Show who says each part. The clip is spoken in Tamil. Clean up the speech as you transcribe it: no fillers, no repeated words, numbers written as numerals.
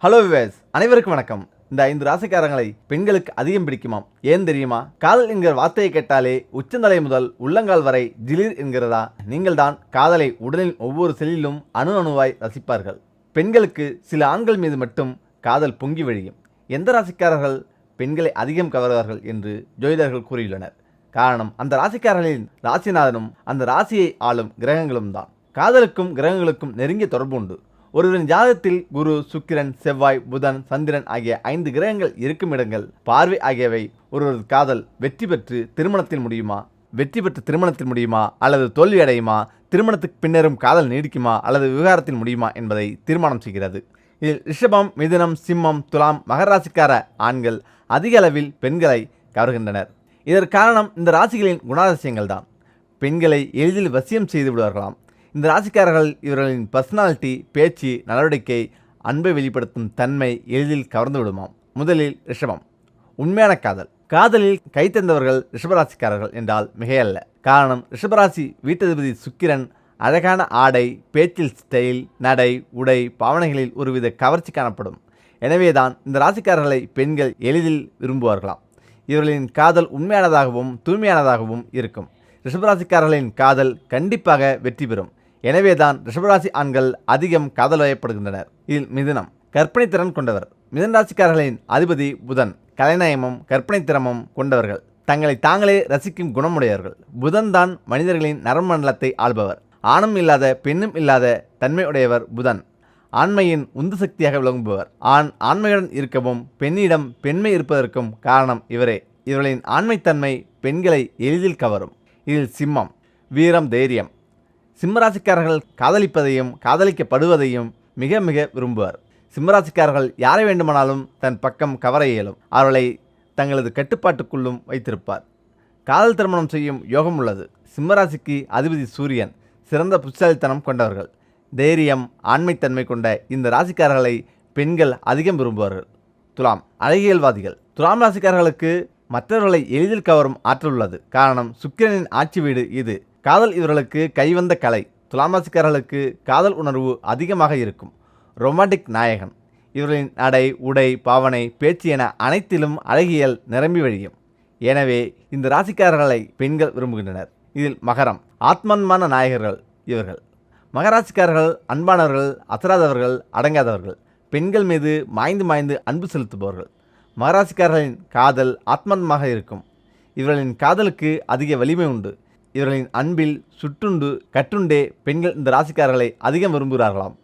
Speaker 1: ஹலோ விவேஸ், அனைவருக்கும் வணக்கம். இந்த 5 ராசிக்காரங்களை பெண்களுக்கு அதிகம் பிடிக்குமாம். ஏன் தெரியுமா? காதல் என்கிற வார்த்தையை கேட்டாலே உச்சந்தலை முதல் உள்ளங்கால் வரை ஜிலிர் என்கிறதா? நீங்கள் தான் காதலை உடலின் ஒவ்வொரு செல்லிலும் அணு அணுவாய் ரசிப்பார்கள். பெண்களுக்கு சில ஆண்கள் மீது மட்டும் காதல் பொங்கி வழியும். எந்த ராசிக்காரர்கள் பெண்களை அதிகம் கவர்வார்கள் என்று ஜோதிடர்கள் கூறியுள்ளனர். காரணம், அந்த ராசிக்காரர்களின் ராசிநாதனும் அந்த ராசியை ஆளும் கிரகங்களும் தான். காதலுக்கும் கிரகங்களுக்கும் நெருங்கிய தொடர்பு உண்டு. ஒருவரின் ஜாதகத்தில் குரு, சுக்கிரன், செவ்வாய், புதன், சந்திரன் ஆகிய 5 கிரகங்கள் இருக்கும் இடங்கள், பார்வை ஆகியவை ஒருவரது காதல் வெற்றி பெற்று திருமணத்தில் முடியுமா அல்லது தோல்வி அடையுமா, திருமணத்துக்கு பின்னரும் காதல் நீடிக்குமா அல்லது விவகாரத்தில் முடியுமா என்பதை தீர்மானம் செய்கிறது. இதில் ரிஷபம், மிதுனம், சிம்மம், துலாம், மகர ராசிக்கார ஆண்கள் அதிக அளவில் பெண்களை கவர்கின்றனர். இதற்கு காரணம் இந்த ராசிகளின் குணாதிசயங்கள் தான். பெண்களை எளிதில் வசியம் செய்து விடுவார்களாம். இந்த ராசிக்காரர்கள் இவர்களின் பர்சனாலிட்டி, பேச்சு, நடவடிக்கை, அன்பை வெளிப்படுத்தும் தன்மை எளிதில் கவர்ந்து விடுமாம். முதலில் ரிஷபம். உண்மையான காதலில் கைத்தந்தவர்கள் ரிஷபராசிக்காரர்கள் என்றால் மிகையல்ல. காரணம், ரிஷபராசி வீட்டதிபதி சுக்கிரன் அழகான ஆடை, பேச்சில் ஸ்டைல், நடை, உடை, பாவனைகளில் ஒருவித கவர்ச்சி காணப்படும். எனவேதான் இந்த ராசிக்காரர்களை பெண்கள் எளிதில் விரும்புவார்களாம். இவர்களின் காதல் உண்மையானதாகவும் தூய்மையானதாகவும் இருக்கும். ரிஷபராசிக்காரர்களின் காதல் கண்டிப்பாக வெற்றி பெறும். எனவேதான் ரிஷபராசி ஆண்கள் அதிகம் காதல் வயப்படுகின்றனர். இதில் மிதுனம். கற்பனை திறன் கொண்டவர். மிதுன ராசிக்காரர்களின் அதிபதி புதன். கலைநயமும் கற்பனை திறமும் கொண்டவர்கள். தங்களை தாங்களே ரசிக்கும் குணமுடையவர்கள். புதன் தான் மனிதர்களின் நரம்பண்டலத்தை ஆள்பவர். ஆணும் இல்லாத பெண்ணும் இல்லாத தன்மை உடையவர் புதன். ஆண்மையின் உந்து சக்தியாக விளங்குபவர். ஆண்மையுடன் இருக்கவும் பெண்ணிடம் பெண்மை இருப்பதற்கும் காரணம் இவரே. இவர்களின் ஆண்மைத்தன்மை பெண்களை எளிதில் கவரும். இதில் சிம்மம். வீரம், தைரியம். சிம்மராசிக்காரர்கள் காதலிப்பதையும் காதலிக்கப்படுவதையும் மிக மிக விரும்புவர். சிம்மராசிக்காரர்கள் யாரை வேண்டுமானாலும் தன் பக்கம் கவர இயலும். அவர்களை தங்களது கட்டுப்பாட்டுக்குள்ளும் வைத்திருப்பார். காதல் திருமணம் செய்யும் யோகம் உள்ளது. சிம்மராசிக்கு அதிபதி சூரியன். சிறந்த புத்திசாலித்தனம் கொண்டவர்கள். தைரியம், ஆண்மைத்தன்மை கொண்ட இந்த ராசிக்காரர்களை பெண்கள் அதிகம் விரும்புவார்கள். துலாம். அழகியல்வாதிகள். துலாம் ராசிக்காரர்களுக்கு மற்றவர்களை எளிதில் கவரும் ஆற்றல் உள்ளது. காரணம், சுக்கிரனின் ஆட்சி வீடு இது. காதல் இவர்களுக்கு கைவந்த கலை. துலாம் ராசிக்காரர்களுக்கு காதல் உணர்வு அதிகமாக இருக்கும். ரொமான்டிக் நாயகன். இவர்களின் நடை, உடை, பாவனை, பேச்சு என அனைத்திலும் அழகியல் நிரம்பி வழியும். எனவே இந்த ராசிக்காரர்களை பெண்கள் விரும்புகின்றனர். இதில் மகரம். ஆத்மன்மான நாயகர்கள் இவர்கள். மகராசிக்காரர்கள் அன்பானவர்கள், அசராதவர்கள், அடங்காதவர்கள். பெண்கள் மீது மாய்ந்து அன்பு செலுத்துபவர்கள். மகராசிக்காரர்களின் காதல் ஆத்மன்மாக இருக்கும். இவர்களின் காதலுக்கு அதிக வலிமை உண்டு. இவர்களின் அன்பில் சுற்றுண்டு கட்டுண்டே பெண்கள் இந்த ராசிக்காரர்களை அதிகம் விரும்புகிறார்களாம்.